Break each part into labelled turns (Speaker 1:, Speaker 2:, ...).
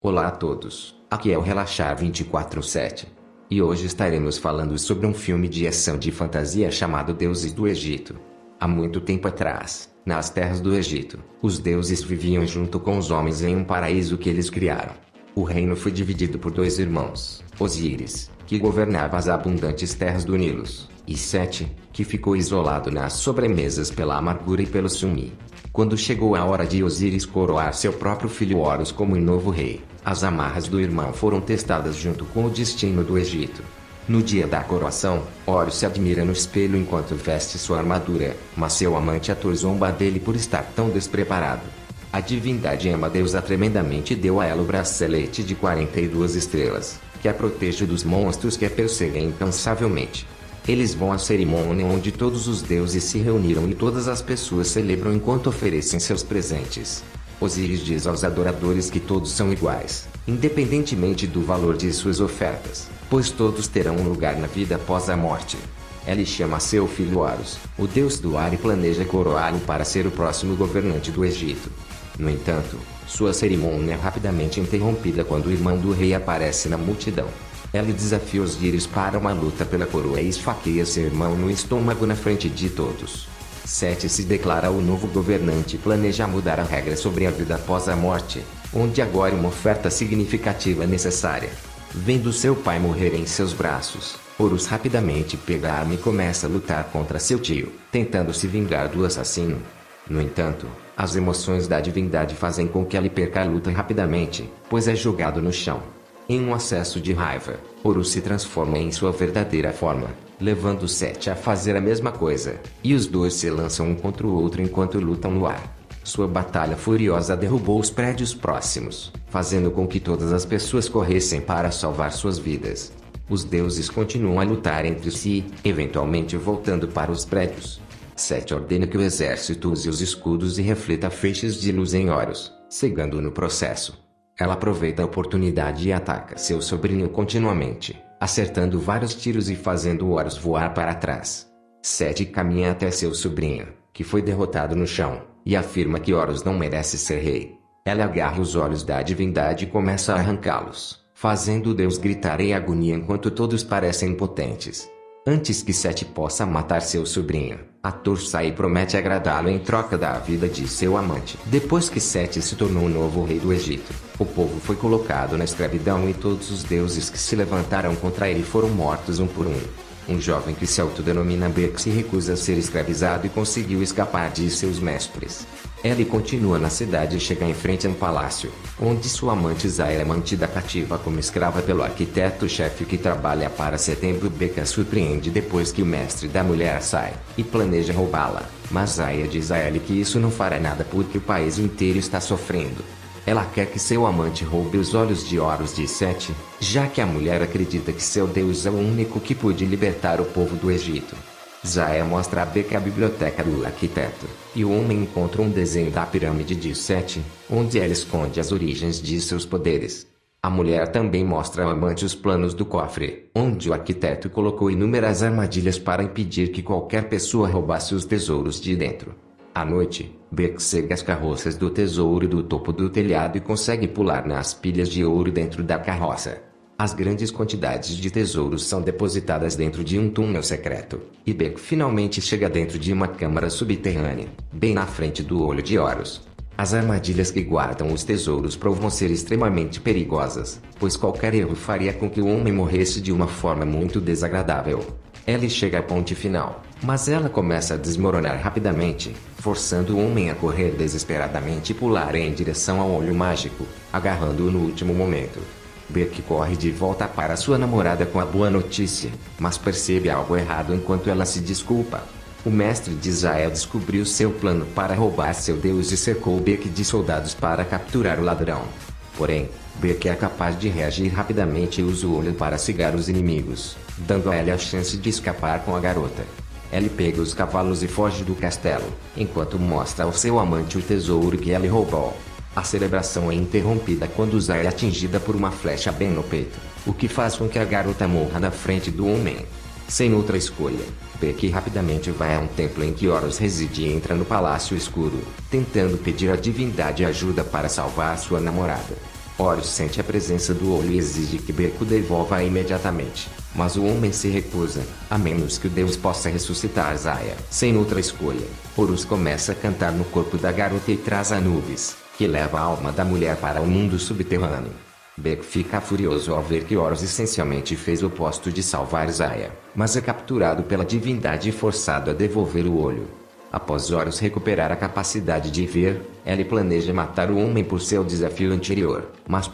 Speaker 1: Olá a todos, aqui é o Relaxar 24/7. E hoje estaremos falando sobre um filme de ação de fantasia chamado Deuses do Egito. Há muito tempo atrás, nas terras do Egito, os deuses viviam junto com os homens em um paraíso que eles criaram. O reino foi dividido por dois irmãos, Osíris, que governava as abundantes terras do Nilo, e Sete, que ficou isolado nas sobremesas pela amargura e pelo ciúme. Quando chegou a hora de Osíris coroar seu próprio filho Horus como novo rei, as amarras do irmão foram testadas junto com o destino do Egito. No dia da coroação, Horus se admira no espelho enquanto veste sua armadura, mas seu amante Ator zomba dele por estar tão despreparado. A divindade Amadeus tremendamente deu a ela o bracelete de 42 estrelas, que a protege dos monstros que a perseguem incansavelmente. Eles vão à cerimônia onde todos os deuses se reuniram e todas as pessoas celebram enquanto oferecem seus presentes. Osíris diz aos adoradores que todos são iguais, independentemente do valor de suas ofertas, pois todos terão um lugar na vida após a morte. Ele chama seu filho Horus, o deus do ar, e planeja coroá-lo para ser o próximo governante do Egito. No entanto, sua cerimônia é rapidamente interrompida quando o irmão do rei aparece na multidão. Ele desafia Osíris para uma luta pela coroa e esfaqueia seu irmão no estômago na frente de todos. Sete se declara o novo governante e planeja mudar a regra sobre a vida após a morte, onde agora uma oferta significativa é necessária. Vendo seu pai morrer em seus braços, Horus rapidamente pega a arma e começa a lutar contra seu tio, tentando se vingar do assassino. No entanto, as emoções da divindade fazem com que ele perca a luta rapidamente, pois é jogado no chão. Em um acesso de raiva, Horus se transforma em sua verdadeira forma, levando Sete a fazer a mesma coisa, e os dois se lançam um contra o outro enquanto lutam no ar. Sua batalha furiosa derrubou os prédios próximos, fazendo com que todas as pessoas corressem para salvar suas vidas. Os deuses continuam a lutar entre si, eventualmente voltando para os prédios. Sete ordena que o exército use os escudos e reflita feixes de luz em Horus, cegando-o no processo. Ela aproveita a oportunidade e ataca seu sobrinho continuamente, acertando vários tiros e fazendo Horus voar para trás. Sete caminha até seu sobrinho, que foi derrotado no chão, e afirma que Horus não merece ser rei. Ela agarra os olhos da divindade e começa a arrancá-los, fazendo o deus gritar em agonia enquanto todos parecem impotentes. Antes que Sete possa matar seu sobrinho, Ator sai e promete agradá-lo em troca da vida de seu amante. Depois que Sete se tornou o novo rei do Egito, o povo foi colocado na escravidão e todos os deuses que se levantaram contra ele foram mortos um por um. Um jovem que se autodenomina Berk se recusa a ser escravizado e conseguiu escapar de seus mestres. Ele continua na cidade e chega em frente a um palácio, onde sua amante Zaya é mantida cativa como escrava pelo arquiteto-chefe que trabalha para Setembro. Berk a surpreende depois que o mestre da mulher sai, e planeja roubá-la, mas Zaya diz a ele que isso não fará nada porque o país inteiro está sofrendo. Ela quer que seu amante roube os olhos de Horus de Sete, já que a mulher acredita que seu deus é o único que pode libertar o povo do Egito. Zaya mostra a Berk a biblioteca do arquiteto, e o homem encontra um desenho da pirâmide de Sete, onde ela esconde as origens de seus poderes. A mulher também mostra ao amante os planos do cofre, onde o arquiteto colocou inúmeras armadilhas para impedir que qualquer pessoa roubasse os tesouros de dentro. À noite, Berk cega as carroças do tesouro do topo do telhado e consegue pular nas pilhas de ouro dentro da carroça. As grandes quantidades de tesouros são depositadas dentro de um túnel secreto, e Berk finalmente chega dentro de uma câmara subterrânea, bem na frente do olho de Horus. As armadilhas que guardam os tesouros provam ser extremamente perigosas, pois qualquer erro faria com que o homem morresse de uma forma muito desagradável. Ellie chega à ponte final, mas ela começa a desmoronar rapidamente, forçando o homem a correr desesperadamente e pular em direção ao olho mágico, agarrando-o no último momento. Berk corre de volta para sua namorada com a boa notícia, mas percebe algo errado enquanto ela se desculpa. O mestre de Zaya descobriu seu plano para roubar seu deus e cercou Berk de soldados para capturar o ladrão. Porém, Berk é capaz de reagir rapidamente e usa o olho para cegar os inimigos, dando a Ellie a chance de escapar com a garota. Ellie pega os cavalos e foge do castelo, enquanto mostra ao seu amante o tesouro que Ellie roubou. A celebração é interrompida quando Zaya é atingida por uma flecha bem no peito, o que faz com que a garota morra na frente do homem. Sem outra escolha, Berk rapidamente vai a um templo em que Horus reside e entra no Palácio Escuro, tentando pedir à divindade ajuda para salvar sua namorada. Horus sente a presença do olho e exige que Beco devolva-a imediatamente, mas o homem se recusa, a menos que o deus possa ressuscitar Zaya. Sem outra escolha, Horus começa a cantar no corpo da garota e traz Anubis, que leva a alma da mulher para o mundo subterrâneo. Beco fica furioso ao ver que Horus essencialmente fez o oposto de salvar Zaya, mas é capturado pela divindade e forçado a devolver o olho. Após Horus recuperar a capacidade de ver, ele planeja matar o homem por seu desafio anterior, mas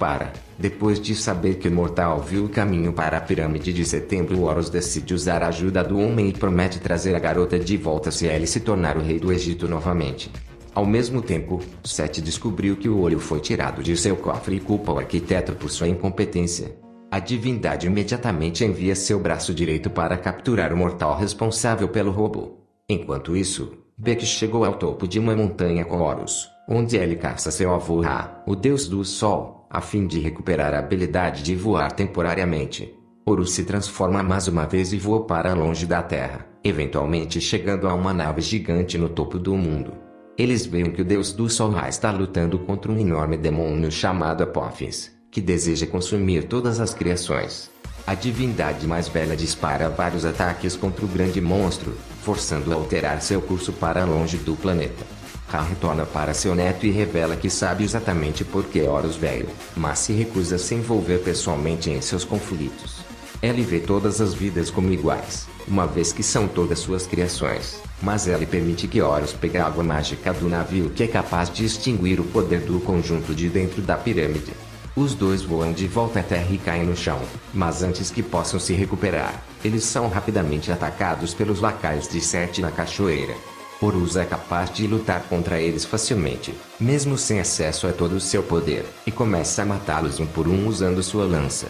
Speaker 1: depois de saber que o mortal viu o caminho para a pirâmide de setembro, Horus decide usar a ajuda do homem e promete trazer a garota de volta se ele se tornar o rei do Egito novamente. Ao mesmo tempo, Sete descobriu que o olho foi tirado de seu cofre e culpa o arquiteto por sua incompetência. A divindade imediatamente envia seu braço direito para capturar o mortal responsável pelo roubo. Enquanto isso, Beck chegou ao topo de uma montanha com Horus, onde ele caça seu avô Ra, o deus do sol, a fim de recuperar a habilidade de voar temporariamente. Horus se transforma mais uma vez e voa para longe da Terra, eventualmente chegando a uma nave gigante no topo do mundo. Eles veem que o deus do sol Ra está lutando contra um enorme demônio chamado Apophis, que deseja consumir todas as criações. A divindade mais velha dispara vários ataques contra o grande monstro, forçando-o a alterar seu curso para longe do planeta. Ra retorna para seu neto e revela que sabe exatamente por que Horus veio, mas se recusa a se envolver pessoalmente em seus conflitos. Ele vê todas as vidas como iguais, uma vez que são todas suas criações, mas ele permite que Horus pegue a água mágica do navio que é capaz de extinguir o poder do conjunto de dentro da pirâmide. Os dois voam de volta à Terra e caem no chão, mas antes que possam se recuperar, eles são rapidamente atacados pelos lacaios de Sete na cachoeira. Horus é capaz de lutar contra eles facilmente, mesmo sem acesso a todo o seu poder, e começa a matá-los um por um usando sua lança.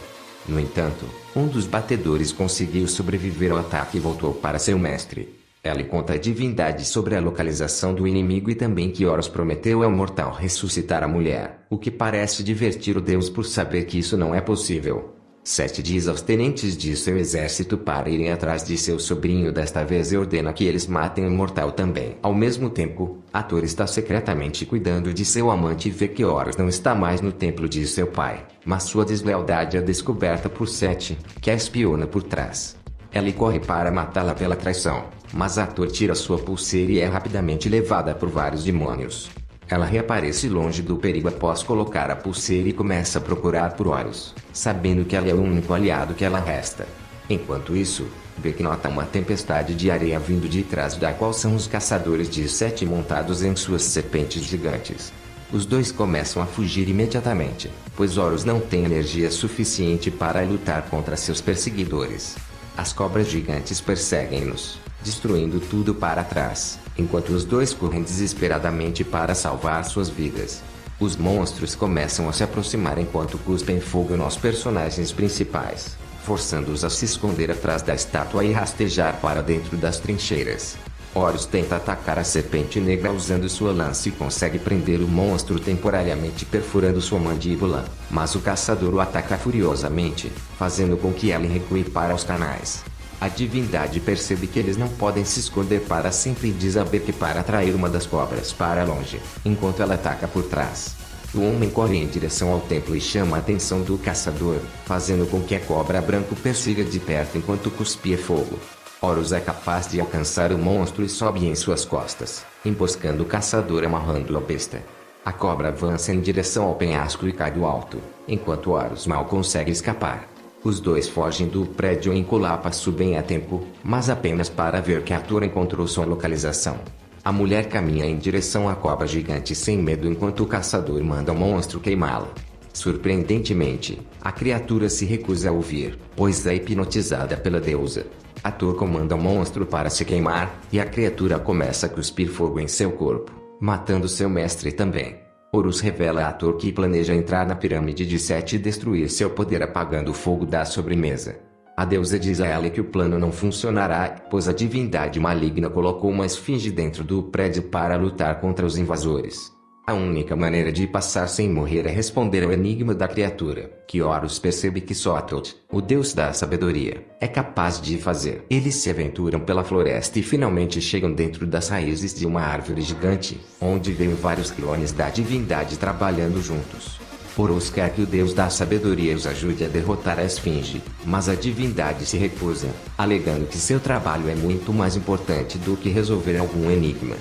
Speaker 1: No entanto, um dos batedores conseguiu sobreviver ao ataque e voltou para seu mestre. Ele conta à divindade sobre a localização do inimigo e também que Horus prometeu ao mortal ressuscitar a mulher, o que parece divertir o deus por saber que isso não é possível. Sete diz aos tenentes de seu exército para irem atrás de seu sobrinho desta vez e ordena que eles matem o mortal também. Ao mesmo tempo, Hathor está secretamente cuidando de seu amante e vê que Horus não está mais no templo de seu pai, mas sua deslealdade é descoberta por Sete, que a espiona por trás. Ela corre para matá-la pela traição, mas Hathor tira sua pulseira e é rapidamente levada por vários demônios. Ela reaparece longe do perigo após colocar a pulseira e começa a procurar por Horus, sabendo que ela é o único aliado que ela resta. Enquanto isso, Beck nota uma tempestade de areia vindo de trás da qual são os caçadores de Sete montados em suas serpentes gigantes. Os dois começam a fugir imediatamente, pois Horus não tem energia suficiente para lutar contra seus perseguidores. As cobras gigantes perseguem-nos, destruindo tudo para trás, enquanto os dois correm desesperadamente para salvar suas vidas. Os monstros começam a se aproximar enquanto cuspem fogo nos personagens principais, forçando-os a se esconder atrás da estátua e rastejar para dentro das trincheiras. Horus tenta atacar a serpente negra usando sua lança e consegue prender o monstro temporariamente perfurando sua mandíbula, mas o caçador o ataca furiosamente, fazendo com que ele recue para os canais. A divindade percebe que eles não podem se esconder para sempre e diz a Beck para atrair uma das cobras para longe, enquanto ela ataca por trás. O homem corre em direção ao templo e chama a atenção do caçador, fazendo com que a cobra branca o persiga de perto enquanto cuspia fogo. Horus é capaz de alcançar o monstro e sobe em suas costas, emboscando o caçador amarrando a besta. A cobra avança em direção ao penhasco e cai do alto, enquanto Horus mal consegue escapar. Os dois fogem do prédio em colapso bem a tempo, mas apenas para ver que Hathor encontrou sua localização. A mulher caminha em direção à cobra gigante sem medo enquanto o caçador manda o monstro queimá-la. Surpreendentemente, a criatura se recusa a ouvir, pois é hipnotizada pela deusa. Hathor comanda o monstro para se queimar, e a criatura começa a cuspir fogo em seu corpo, matando seu mestre também. Horus revela a Hathor que planeja entrar na pirâmide de Sete e destruir seu poder apagando o fogo da sobremesa. A deusa diz a ela que o plano não funcionará, pois a divindade maligna colocou uma esfinge dentro do prédio para lutar contra os invasores. A única maneira de passar sem morrer é responder ao enigma da criatura, que Horus percebe que só Thoth, o deus da sabedoria, é capaz de fazer. Eles se aventuram pela floresta e finalmente chegam dentro das raízes de uma árvore gigante, onde veem vários clones da divindade trabalhando juntos. Horus quer que o deus da sabedoria os ajude a derrotar a esfinge, mas a divindade se recusa, alegando que seu trabalho é muito mais importante do que resolver algum enigma.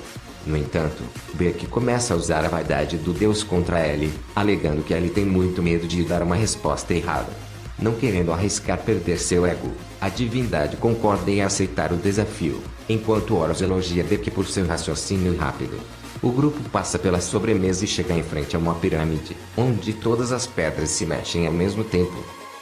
Speaker 1: No entanto, Beck começa a usar a vaidade do deus contra Ellie, alegando que Ellie tem muito medo de dar uma resposta errada. Não querendo arriscar perder seu ego, a divindade concorda em aceitar o desafio, enquanto Horus elogia Beck por seu raciocínio rápido. O grupo passa pela sobremesa e chega em frente a uma pirâmide, onde todas as pedras se mexem ao mesmo tempo.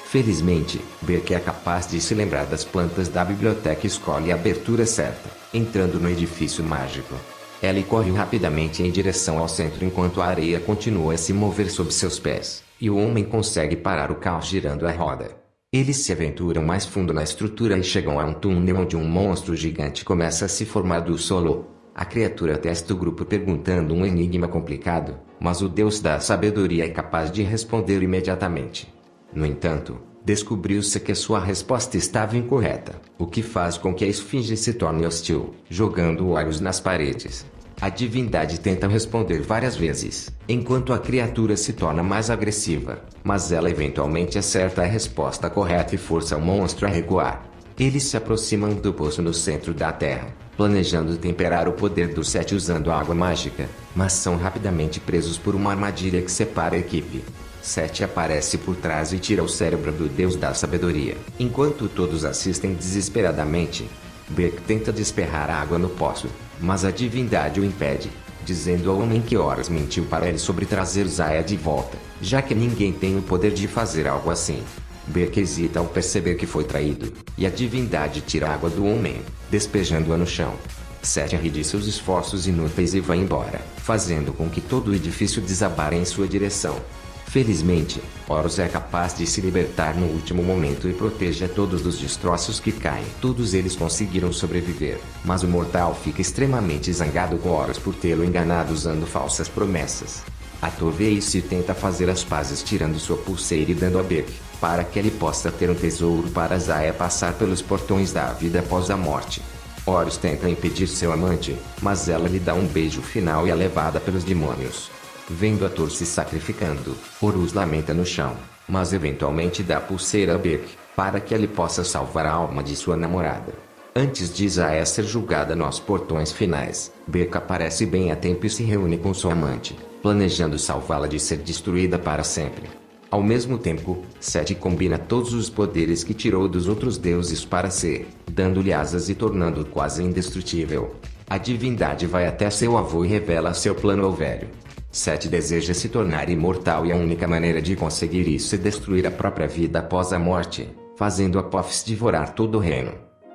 Speaker 1: Felizmente, Beck é capaz de se lembrar das plantas da biblioteca e escolhe a abertura certa, entrando no edifício mágico. Ellie corre rapidamente em direção ao centro enquanto a areia continua a se mover sob seus pés, e o homem consegue parar o caos girando a roda. Eles se aventuram mais fundo na estrutura e chegam a um túnel onde um monstro gigante começa a se formar do solo. A criatura testa o grupo perguntando um enigma complicado, mas o deus da sabedoria é capaz de responder imediatamente. No entanto, descobriu-se que sua resposta estava incorreta, o que faz com que a esfinge se torne hostil, jogando Horus nas paredes. A divindade tenta responder várias vezes, enquanto a criatura se torna mais agressiva, mas ela eventualmente acerta a resposta correta e força o monstro a recuar. Eles se aproximam do poço no centro da Terra, planejando temperar o poder do Sete usando água mágica, mas são rapidamente presos por uma armadilha que separa a equipe. Sete aparece por trás e tira o cérebro do deus da sabedoria, enquanto todos assistem desesperadamente. Beck tenta despejar água no poço, mas a divindade o impede, dizendo ao homem que Horus mentiu para ele sobre trazer Zaya de volta, já que ninguém tem o poder de fazer algo assim. Beck hesita ao perceber que foi traído, e a divindade tira a água do homem, despejando-a no chão. Sete ri de seus esforços inúteis e vai embora, fazendo com que todo o edifício desabare em sua direção. Felizmente, Horus é capaz de se libertar no último momento e protege a todos dos destroços que caem. Todos eles conseguiram sobreviver, mas o mortal fica extremamente zangado com Horus por tê-lo enganado usando falsas promessas. A Ace tenta fazer as pazes tirando sua pulseira e dando a Beck, para que ele possa ter um tesouro para Zaya passar pelos portões da vida após a morte. Horus tenta impedir seu amante, mas ela lhe dá um beijo final e é levada pelos demônios. Vendo Ator se sacrificando, Horus lamenta no chão, mas eventualmente dá a pulseira a Beck, para que ele possa salvar a alma de sua namorada. Antes de Zaya ser julgada nos portões finais, Beck aparece bem a tempo e se reúne com sua amante, planejando salvá-la de ser destruída para sempre. Ao mesmo tempo, Sete combina todos os poderes que tirou dos outros deuses para ser, dando-lhe asas e tornando-o quase indestrutível. A divindade vai até seu avô e revela seu plano ao velho. Sete deseja se tornar imortal e a única maneira de conseguir isso é destruir a própria vida após a morte, fazendo Apophis devorar todo o reino.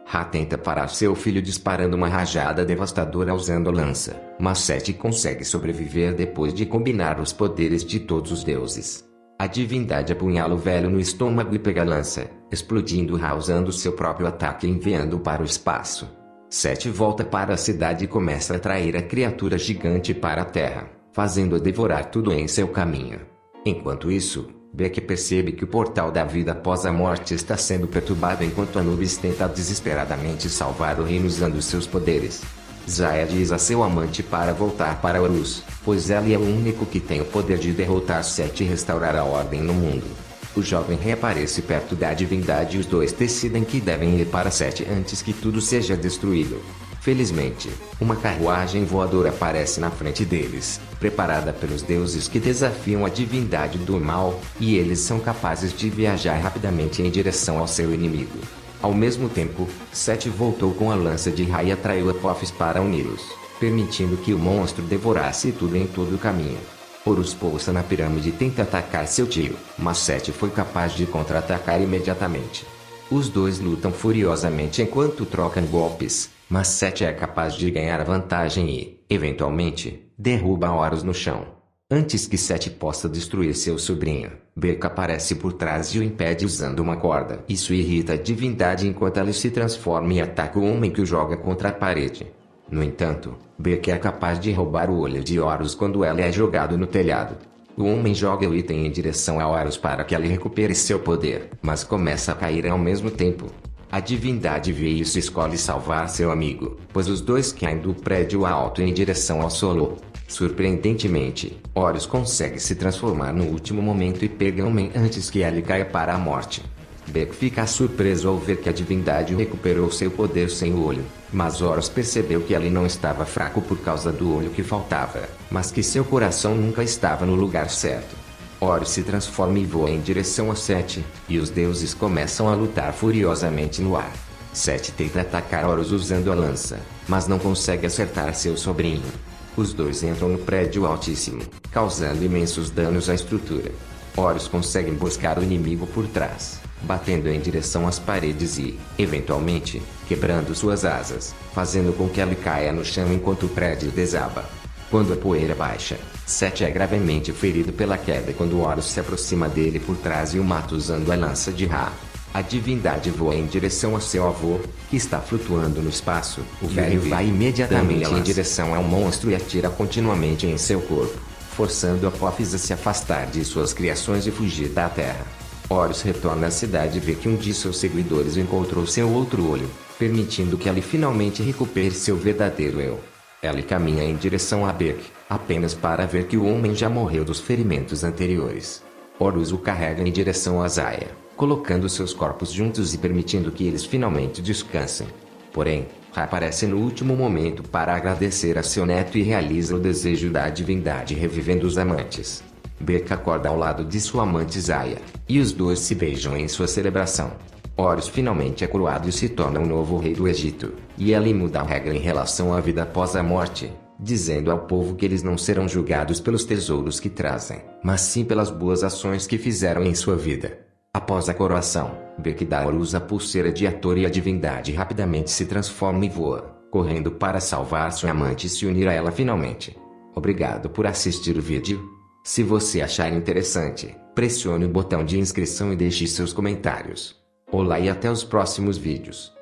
Speaker 1: Ra tenta parar seu filho disparando uma rajada devastadora usando a lança, mas Sete consegue sobreviver depois de combinar os poderes de todos os deuses. A divindade apunhala o velho no estômago e pega a lança, explodindo Ra usando seu próprio ataque e enviando-o para o espaço. Sete volta para a cidade e começa a atrair a criatura gigante para a Terra, fazendo-a devorar tudo em seu caminho. Enquanto isso, Beck percebe que o portal da vida após a morte está sendo perturbado enquanto Anubis tenta desesperadamente salvar o reino usando seus poderes. Zaya diz a seu amante para voltar para Horus, pois ela é o único que tem o poder de derrotar Sete e restaurar a ordem no mundo. O jovem reaparece perto da divindade e os dois decidem que devem ir para Sete antes que tudo seja destruído. Felizmente, uma carruagem voadora aparece na frente deles, preparada pelos deuses que desafiam a divindade do mal, e eles são capazes de viajar rapidamente em direção ao seu inimigo. Ao mesmo tempo, Sete voltou com a lança de Ra e atraiu Apophis para uni-los, permitindo que o monstro devorasse tudo em todo o caminho. Horus pousa na pirâmide e tenta atacar seu tio, mas Sete foi capaz de contra-atacar imediatamente. Os dois lutam furiosamente enquanto trocam golpes, mas Sete é capaz de ganhar a vantagem e, eventualmente, derruba Horus no chão. Antes que Sete possa destruir seu sobrinho, Beck aparece por trás e o impede usando uma corda. Isso irrita a divindade enquanto ela se transforma e ataca o homem que o joga contra a parede. No entanto, Beck é capaz de roubar o olho de Horus quando ela é jogado no telhado. O homem joga o item em direção a Horus para que ela recupere seu poder, mas começa a cair ao mesmo tempo. A divindade vê isso e escolhe salvar seu amigo, pois os dois caem do prédio alto em direção ao solo. Surpreendentemente, Horus consegue se transformar no último momento e pega Omen antes que ele caia para a morte. Beck fica surpreso ao ver que a divindade recuperou seu poder sem o olho, mas Horus percebeu que ele não estava fraco por causa do olho que faltava, mas que seu coração nunca estava no lugar certo. Horus se transforma e voa em direção a Sete, e os deuses começam a lutar furiosamente no ar. Sete tenta atacar Horus usando a lança, mas não consegue acertar seu sobrinho. Os dois entram no prédio altíssimo, causando imensos danos à estrutura. Horus consegue emboscar o inimigo por trás, batendo em direção às paredes e, eventualmente, quebrando suas asas, fazendo com que ele caia no chão enquanto o prédio desaba. Quando a poeira baixa, Sete é gravemente ferido pela queda quando Horus se aproxima dele por trás e o mata usando a lança de Ra. A divindade voa em direção a seu avô, que está flutuando no espaço. O velho vai imediatamente em direção ao monstro e atira continuamente em seu corpo, forçando Apófis a se afastar de suas criações e fugir da Terra. Horus retorna à cidade e vê que um de seus seguidores encontrou seu outro olho, permitindo que ele finalmente recupere seu verdadeiro eu. Ele caminha em direção a Beck, apenas para ver que o homem já morreu dos ferimentos anteriores. Horus o carrega em direção a Zaya, colocando seus corpos juntos e permitindo que eles finalmente descansem. Porém, Ra aparece no último momento para agradecer a seu neto e realiza o desejo da divindade revivendo os amantes. Beck acorda ao lado de sua amante Zaya, e os dois se beijam em sua celebração. Horus finalmente é coroado e se torna o novo rei do Egito, e ele muda a regra em relação à vida após a morte, dizendo ao povo que eles não serão julgados pelos tesouros que trazem, mas sim pelas boas ações que fizeram em sua vida. Após a coroação, Beck dá a Horus a pulseira de Hathor e a divindade rapidamente se transforma e voa, correndo para salvar sua amante e se unir a ela finalmente. Obrigado por assistir o vídeo. Se você achar interessante, pressione o botão de inscrição e deixe seus comentários. Olá e até os próximos vídeos.